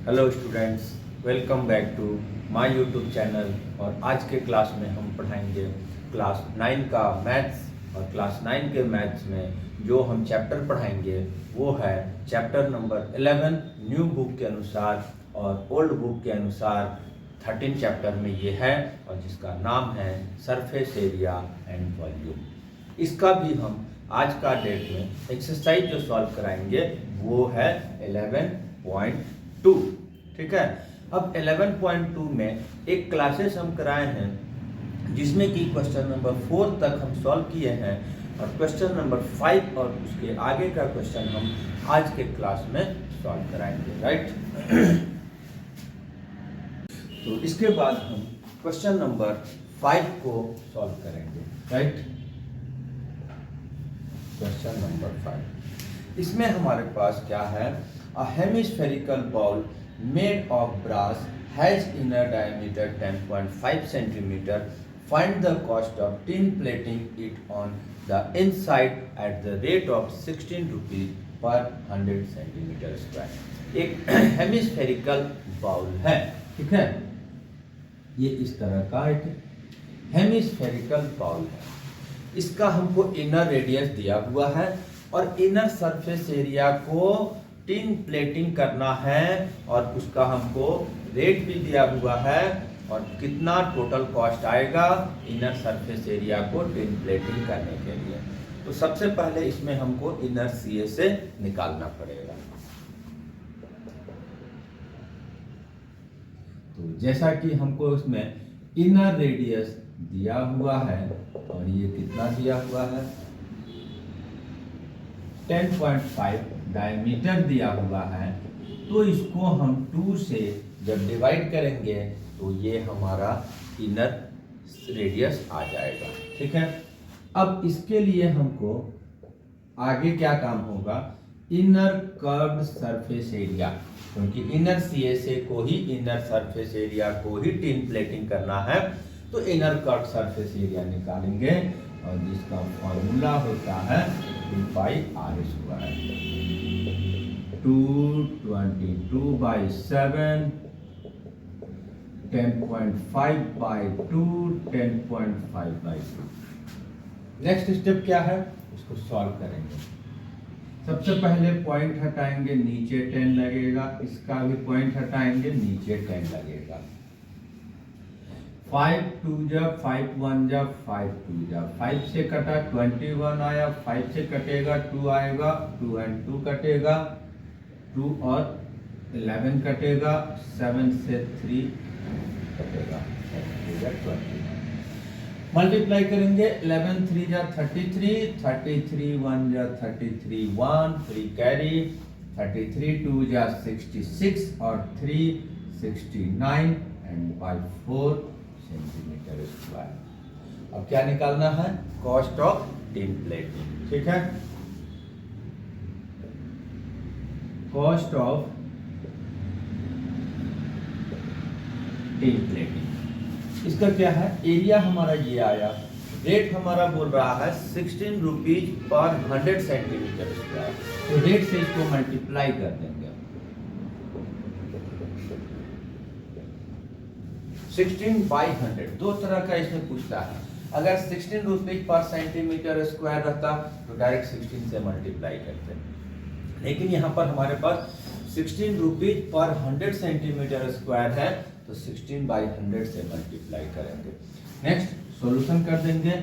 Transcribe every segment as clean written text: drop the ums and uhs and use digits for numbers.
Hello students, welcome back to my YouTube channel. और आज के क्लास में हम पढ़ाएंगे क्लास 9 का मैथ्स। और क्लास 9 के मैथ्स में जो हम चैप्टर पढ़ाएंगे वो है चैप्टर नंबर 11 न्यू बुक के अनुसार, और ओल्ड बुक के अनुसार 13 चैप्टर में ये है, और जिसका नाम है सरफेस एरिया एंड वॉल्यूम। इसका भी हम आज का डेट में एक्सरसाइज जो सॉल्व कराएंगे वो है 11.2। ठीक है। अब 11.2 में एक क्लासेस हम कराए हैं जिसमें कि क्वेश्चन नंबर 4 तक हम सॉल्व किए हैं, और क्वेश्चन नंबर 5 और उसके आगे का क्वेश्चन हम आज के क्लास में सॉल्व कराएंगे, राइट। तो इसके बाद हम क्वेश्चन नंबर 5 को सॉल्व करेंगे, राइट। क्वेश्चन नंबर 5, इसमें हमारे पास क्या है, a hemispherical bowl made of brass has inner diameter 10.5 centimeter. Find the cost of tin plating it on the inside at the rate of 16 rupees per 100 centimeter square. एक hemispherical bowl है, ठीक है। ये इस तरह का एक हेमिस्फेरिकल बाउल है। इसका हमको इनर रेडियस दिया हुआ है और इनर सरफेस एरिया को टिन प्लेटिंग करना है, और उसका हमको रेट भी दिया हुआ है और कितना टोटल कॉस्ट आएगा इनर सरफेस एरिया को टिन प्लेटिंग करने के लिए। तो सबसे पहले इसमें हमको इनर सीए से निकालना पड़ेगा। तो जैसा कि हमको इसमें इनर रेडियस दिया हुआ है, और ये कितना दिया हुआ है 10.5 डायमीटर दिया हुआ है, तो इसको हम 2 से जब डिवाइड करेंगे तो ये हमारा इनर रेडियस आ जाएगा, ठीक है। अब इसके लिए हमको आगे क्या काम होगा, इनर कर्व्ड सरफेस एरिया, क्योंकि इनर सीएसए को ही इनर सरफेस एरिया को ही टिन प्लेटिंग करना है, तो इनर कर्व्ड सरफेस एरिया निकालेंगे, और जिसका फॉर्मूला होता है 2πr²। 222/7 10.5/2 10.5/2। नेक्स्ट स्टेप क्या है, इसको सॉल्व करेंगे। सबसे पहले पॉइंट हटाएंगे, नीचे 10 लगेगा, इसका भी पॉइंट हटाएंगे, नीचे 10 लगेगा। 5 2 जा 5 1 जा 5 2 जा 5 से कटा 21 आया, 5 से कटेगा 2 आएगा, 2 and 2 कटेगा, 2 और 11 कटेगा, 7 से 3 कटेगा, 21 मल्टीप्लाई करेंगे। 11 3 जा 33, 33 1 जा 33 1, 3 कैरी, 33 2 जा 66 और 3 69 एंड बाई 4 सेंटीमीटर स्क्वायर। अब क्या निकालना है, कॉस्ट ऑफ टिन प्लेटिंग, ठीक है। कॉस्ट ऑफ टिन प्लेटिंग, इसका क्या है, एरिया हमारा ये आया, रेट हमारा बोल रहा है 16 रुपीज पर 100 सेंटीमीटर स्क्वायर, तो रेट से इसको मल्टीप्लाई कर देंगे। 16/100 दो तरह का इसमें पूछता है। अगर 16 रुपीज पर सेंटीमीटर स्क्वायर रहता तो डायरेक्ट 16 से मल्टीप्लाई करते, लेकिन यहाँ पर हमारे पास 16 रुपीज पर 100 सेंटीमीटर स्क्वायर है, तो 16/100 से मल्टीप्लाई करेंगे। नेक्स्ट सॉल्यूशन कर देंगे।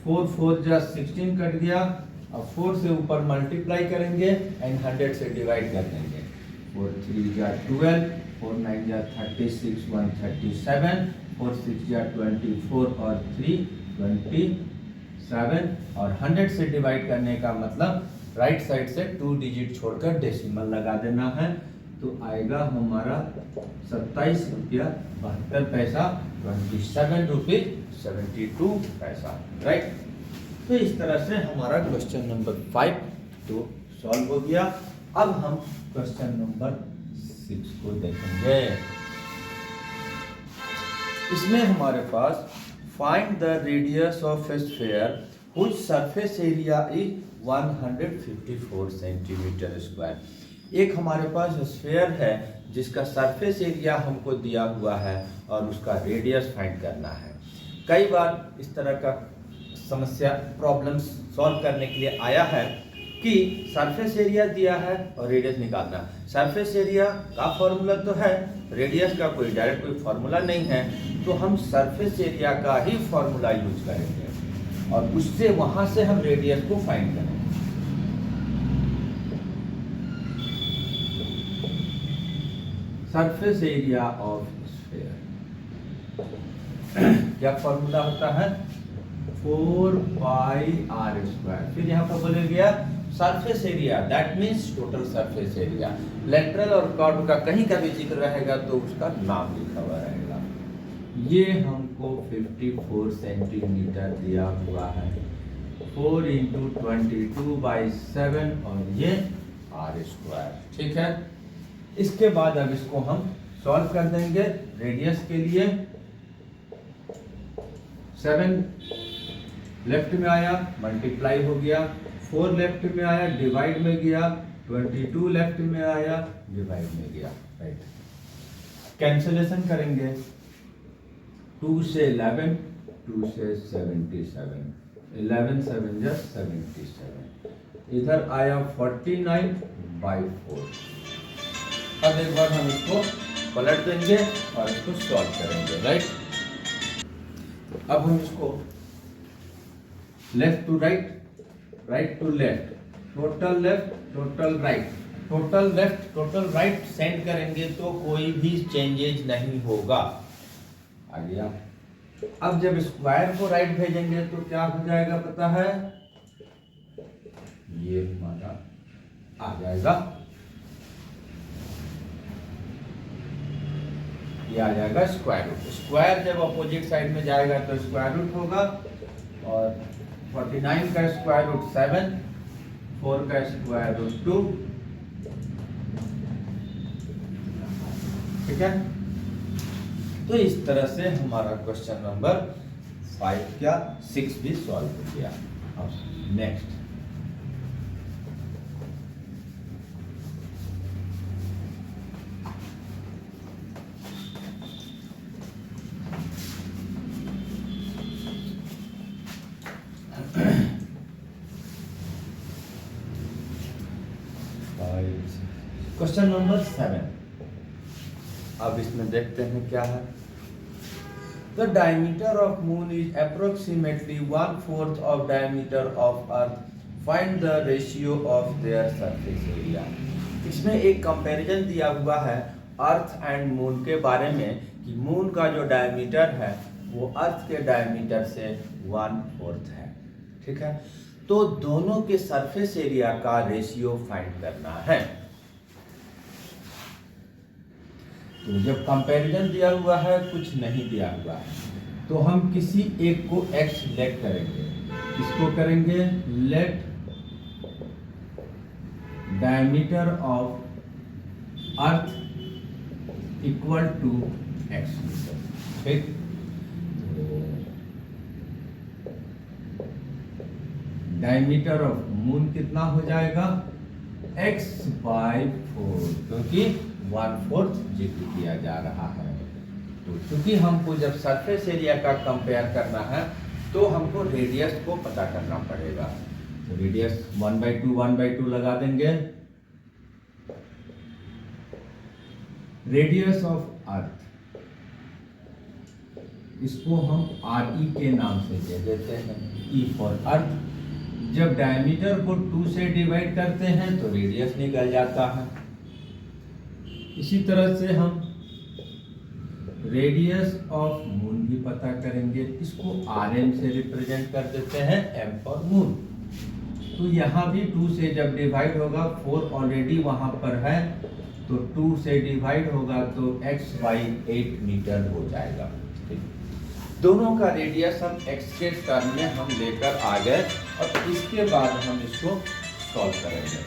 4 4 जा 16 कट गया, अब 4 से ऊपर मल्टीप्लाई करेंगे एंड 100 से डिवाइड कर देंगे। 4 3 जा 12, 4 9 जा 36, 1 37, 4 6 जा 24 और 3 27, और 100 से डिवाइड करने का मतलब राइट साइड से 2 डिजिट छोड़कर डेसिमल लगा देना है, तो आएगा हमारा 27 रुपया 72 पैसा, 27 रुपीज 72 पैसा, राइट। तो इस तरह से हमारा क्वेश्चन नंबर 5 तो सॉल्व हो गया। अब हम क्वेश्चन नंबर 6 को देखेंगे। इसमें हमारे पास find the radius of a sphere which surface area is 154 centimetre square. एक हमारे पास स्फीयर है जिसका सरफेस एरिया हमको दिया हुआ है और उसका रेडियस फाइंड करना है। कई बार इस तरह का समस्या प्रॉब्लम्स सॉल्व करने के लिए आया है कि सरफेस एरिया दिया है और रेडियस निकालना। सरफेस एरिया का फॉर्मूला तो है, रेडियस का कोई डायरेक्ट कोई फॉर्मूला नहीं है, तो हम सरफेस एरिया का ही फॉर्मूला यूज करेंगे और उससे वहां से हम रेडियस को फाइंड करेंगे। सरफेस एरिया ऑफ स्फीयर क्या फॉर्मूला होता है, 4πr²। फिर यहाँ पर बोले गया surface area, that means total surface area. Lateral और कर्व का कहीं का भी जिक्र रहेगा तो उसका नाम लिखा हुआ रहेगा। ये हमको 54 सेंटीमीटर दिया हुआ है, 4 × 22/7 और ये r²। ठीक है, इसके बाद अब इसको हम सॉल्व कर देंगे। रेडियस के लिए 7 लेफ्ट में आया, मल्टीप्लाई हो गया, 4 लेफ्ट में आया, डिवाइड में गया, 22 लेफ्ट में आया, डिवाइड में गया। राइट, कैंसिलेशन करेंगे, 2 से 11, 2 से 77, 11 7 जा 77, इधर आया 49/4। अब एक बार हम इसको पलट देंगे और इसको सॉल्व करेंगे। राइट, अब हम इसको left to right, right to left, total left, total right, total left, total right send करेंगे तो कोई भी चेंजेज नहीं होगा। आ गया। अब जब स्क्वायर को राइट भेजेंगे तो क्या हो जाएगा पता है, ये हमारा आ जाएगा, ये आ जाएगा स्क्वायर रूट। स्क्वायर जब अपोजिट साइड में जाएगा तो स्क्वायर रूट होगा, और 49 का स्क्वायर रूट 7, 4 का स्क्वायर रूट 2। ठीक है, तो इस तरह से हमारा क्वेश्चन नंबर 5 क्या 6 भी सॉल्व हो गया। अब नेक्स्ट, क्वेश्चन नंबर 7। अब इसमें देखते हैं क्या है। The diameter of moon is approximately 1/4 of diameter of earth. Find the ratio of their surface area. इसमें एक कंपैरिजन दिया हुआ है अर्थ एंड मून के बारे में कि मून का जो डायमीटर है वो अर्थ के डायमीटर से 1/4 है। ठीक है, तो दोनों के सरफेस एरिया का रेशियो फाइंड करना है। तो जब कंपैरिजन दिया हुआ है, कुछ नहीं दिया हुआ है, तो हम किसी एक को x सिलेक्ट करेंगे। किसको करेंगे, let diameter of earth equal to x। ठीक, डायमीटर ऑफ मून कितना हो जाएगा, x/4, क्योंकि 1/4 जिक्र किया जा रहा है। तो क्योंकि हमको जब सरफेस एरिया का कंपेयर करना है तो हमको रेडियस को पता करना पड़ेगा। तो रेडियस 1/2 लगा देंगे। रेडियस ऑफ अर्थ, इसको हम RE के नाम से दे देते हैं, E फॉर अर्थ। जब डायमीटर को 2 से डिवाइड करते हैं तो रेडियस निकल जाता है। इसी तरह से हम रेडियस ऑफ मून भी पता करेंगे, इसको RM से रिप्रेजेंट कर देते हैं, M फॉर मून। तो यहाँ भी 2 से जब डिवाइड होगा, 4 ऑलरेडी वहां पर है, तो 2 से डिवाइड होगा तो x/8 मीटर हो जाएगा। दोनों का रेडियस हम x के टर्म में हम लेकर आ गए और इसके बाद हम इसको सॉल्व करेंगे।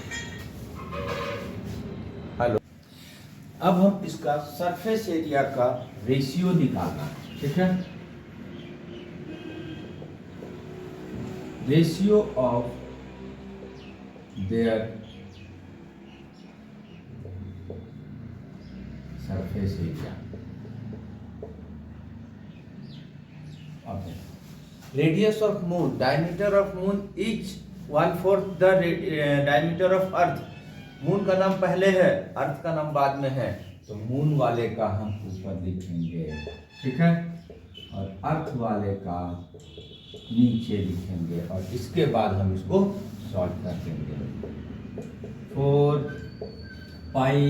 हेलो, अब हम इसका सरफेस एरिया का रेशियो निकालना है। ठीक है, ratio of their surface area. Radius of moon, diameter of moon is 1/4 the diameter of earth. Moon का नाम पहले है, अर्थ का नाम बाद में है, तो मून वाले का हम ऊपर लिखेंगे, ठीक है, और अर्थ वाले का नीचे लिखेंगे, और इसके बाद हम इसको सॉल्व कर देंगे। 4 पाई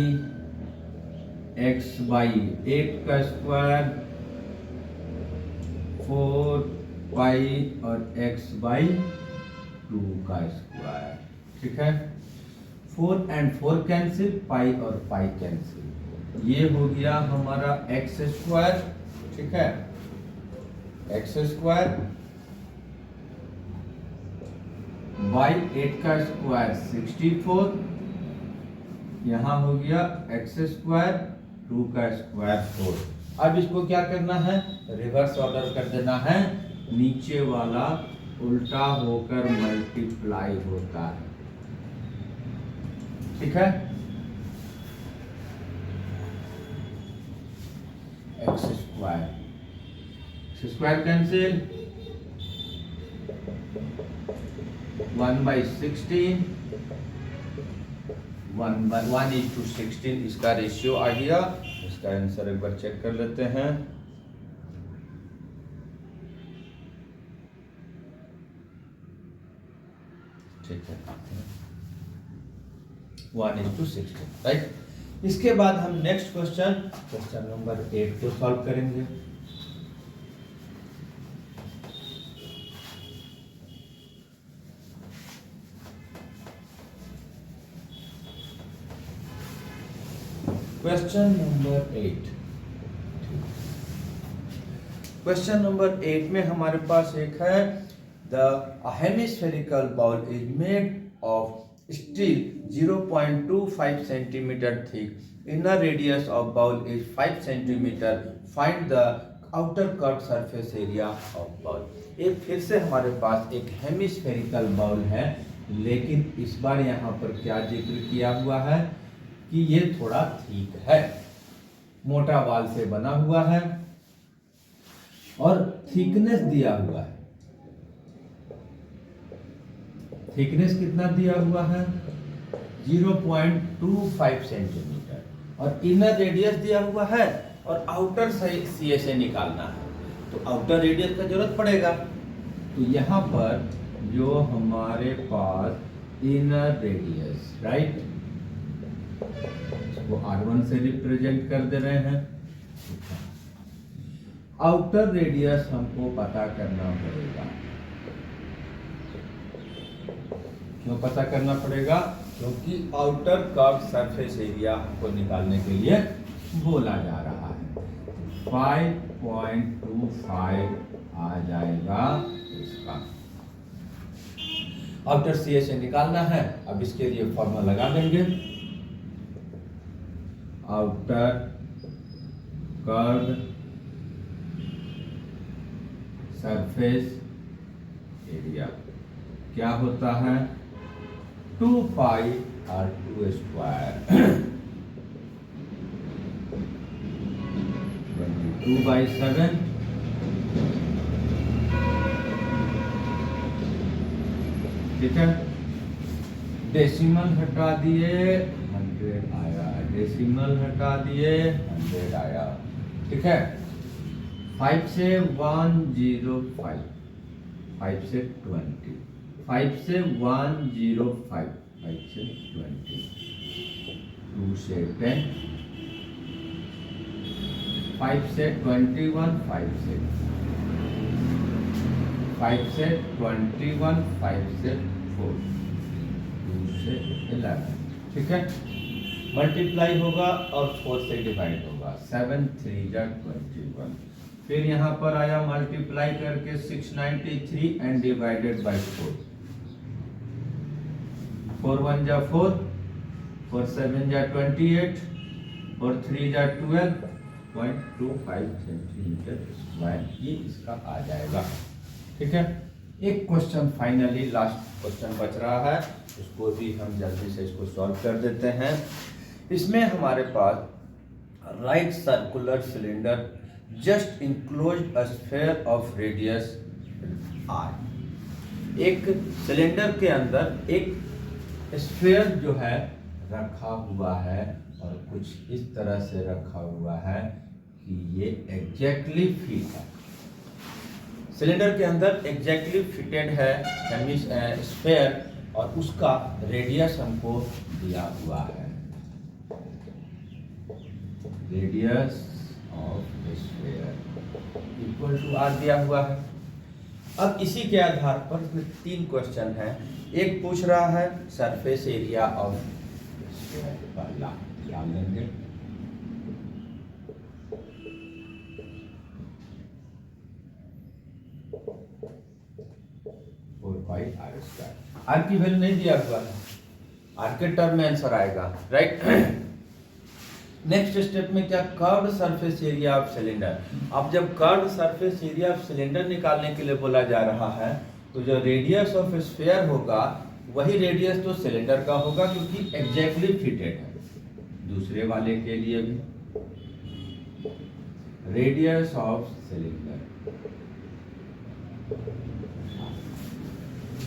एक्स बाई 8 का स्क्वायर, 4 पाई और एक्स बाई 2 का स्क्वायर, ठीक है। 4 and 4 कैंसिल, पाई और पाई कैंसिल, ये हो गया हमारा एक्स स्क्वायर, ठीक है, एक्स स्क्वायर बाई 8 का स्क्वायर 64, यहाँ हो गया एक्स स्क्वायर 2 का स्क्वायर 4। अब इसको क्या करना है, रिवर्स ऑर्डर कर देना है, नीचे वाला उल्टा होकर मल्टीप्लाई होता है, ठीक है। एक्स स्क्वायर कैंसिल, 1/16, 1:16 इसका रेशियो आ गया। इसका आंसर एक बार चेक कर लेते हैं। ठीक है, 1:16, राइट। इसके बाद हम नेक्स्ट क्वेश्चन नंबर 8 को सॉल्व करेंगे। क्वेश्चन नंबर 8 में हमारे पास एक है, the hemispherical bowl is made of steel 0.25 centimetre thick, inner radius of bowl is 5 centimetre, find the outer curve surface area of bowl. एक फिर से हमारे पास एक हेमिस्फेरिकल बाउल है, लेकिन इस बार यहाँ पर क्या जिक्र किया हुआ है कि ये थोड़ा ठीक है, मोटा बाल से बना हुआ है और थिकनेस दिया हुआ है। थिकनेस कितना दिया हुआ है, 0.25 सेंटीमीटर, और इनर रेडियस दिया हुआ है, और आउटर सीए से निकालना है, तो आउटर रेडियस का जरूरत पड़ेगा। तो यहाँ पर जो हमारे पास इनर रेडियस, राइट, वो R1 से रिप्रेजेंट कर दे रहे हैं। आउटर रेडियस हमको पता करना पड़ेगा। क्यों पता करना पड़ेगा, क्योंकि आउटर कर्व सरफेस एरिया हमको निकालने के लिए बोला जा रहा है। 5.25 आ जाएगा इसका। आउटर सीए से निकालना है, अब इसके लिए फॉर्मूला लगा देंगे, आउटर कर्व सरफेस एरिया क्या होता है, 2 पाई R2 स्क्वायर 22/7, ठीक है। डेसिमल हटा दिए 100 आया, डेसिमल हटा दिए 100 आया, ठीक है। 5 से 105, 5 से 20, 5 से 105, 5 से 20, 2 से 10, 5 से 21, 5 से 21, 5 से 4, 2 से 11, ठीक है। मल्टीप्लाई होगा और 4 से डिवाइड होगा, 7 3 जा 21, फिर यहाँ पर आया मल्टीप्लाई करके 693 एंड डिवाइडेड बाय 4, 4 1 जा 4, 4 7 जा 28, 4 3 जा 12.25 सेंटीमीटर स्क्वायर, ये इसका आ जाएगा, ठीक है। एक क्वेश्चन फाइनली लास्ट क्वेश्चन बच रहा है, उसको भी हम जल्दी से इसको सॉल्व कर देते हैं। इसमें हमारे पास right circular cylinder just enclosed a sphere of radius r। एक सिलेंडर के अंदर एक स्फीयर जो है रखा हुआ है और कुछ इस तरह से रखा हुआ है कि ये एग्जैक्टली फिट है। सिलेंडर के अंदर एग्जैक्टली फिटेड है स्फीयर और उसका रेडियस हमको दिया हुआ है, radius of sphere equal to R दिया हुआ है। अब इसी के आधार पर फिर 3 क्वेश्चन हैं। एक पूछ रहा है सरफेस एरिया ऑफ स्फीयर, पहला ध्यान देंगे। आर की वैल्यू नहीं दिया हुआ है, आर के टर्म में आंसर आएगा, राइट। नेक्स्ट स्टेप में क्या, curved surface area of cylinder. अब जब curved surface area of cylinder निकालने के लिए बोला जा रहा है तो जो रेडियस ऑफ स्फीयर होगा वही रेडियस तो सिलेंडर का होगा क्योंकि एग्जैक्टली फिटेड है। दूसरे वाले के लिए भी रेडियस ऑफ सिलेंडर।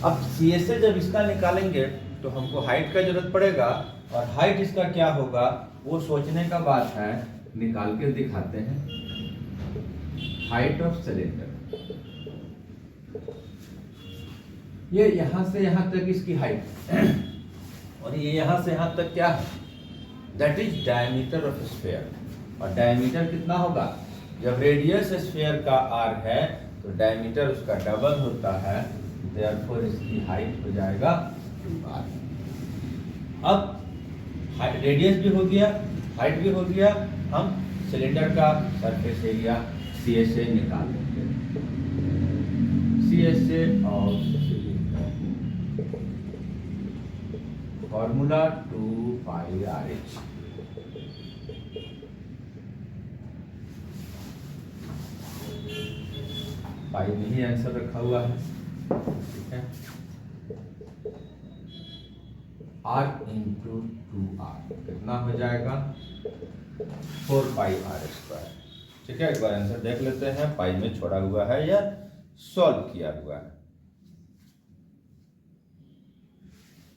अब सी से जब इसका निकालेंगे तो हमको हाइट का जरूरत पड़ेगा और हाइट इसका क्या होगा वो सोचने का बात है, निकाल के दिखाते हैं। हाइट ऑफ सिलेंडर, ये यहां से यहां तक इसकी हाइट और ये यहां से यहां तक क्या है, that is diameter of sphere. और डायमीटर कितना होगा, जब रेडियस स्फीयर का आर है तो डायमीटर उसका डबल होता है, देयरफॉर इसकी हाइट हो जाएगा 2r। अब रेडियस भी हो गया, हाइट भी हो गया, हम सिलेंडर का सरफेस एरिया सी से निकाल लेंगे। सी से और फॉर्मूला 2πRH। पाई में ही आंसर रखा हुआ है, ठीक है। R इंटू 2R कितना हो जाएगा 4πr², ठीक है। एक बार आंसर देख लेते हैं, पाई में छोड़ा हुआ है या सॉल्व किया हुआ है।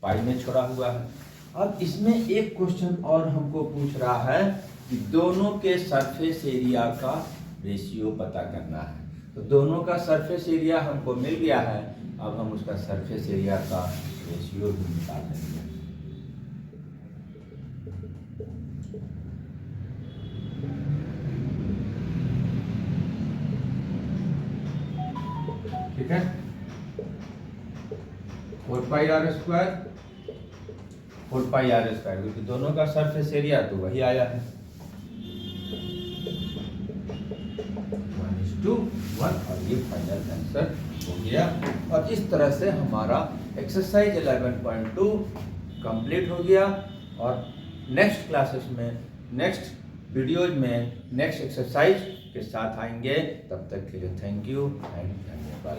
पाई में छोड़ा हुआ है। अब इसमें एक क्वेश्चन और हमको पूछ रहा है कि दोनों के सरफेस एरिया का रेशियो पता करना है। तो दोनों का सरफेस एरिया हमको मिल गया है, अब हम उसका सरफेस एरिया का रेशियो भी निकाल लेंगे। ठीक है, 4πr², 4πr², क्योंकि दोनों का सरफेस एरिया तो वही आया है 1:1 और ये फाइनल आंसर हो गया। और इस तरह से हमारा एक्सरसाइज 11.2 कंप्लीट हो गया। और नेक्स्ट क्लासेस में, नेक्स्ट वीडियोज में नेक्स्ट एक्सरसाइज के साथ आएंगे। तब तक के लिए थैंक यू एंड धन्यवाद।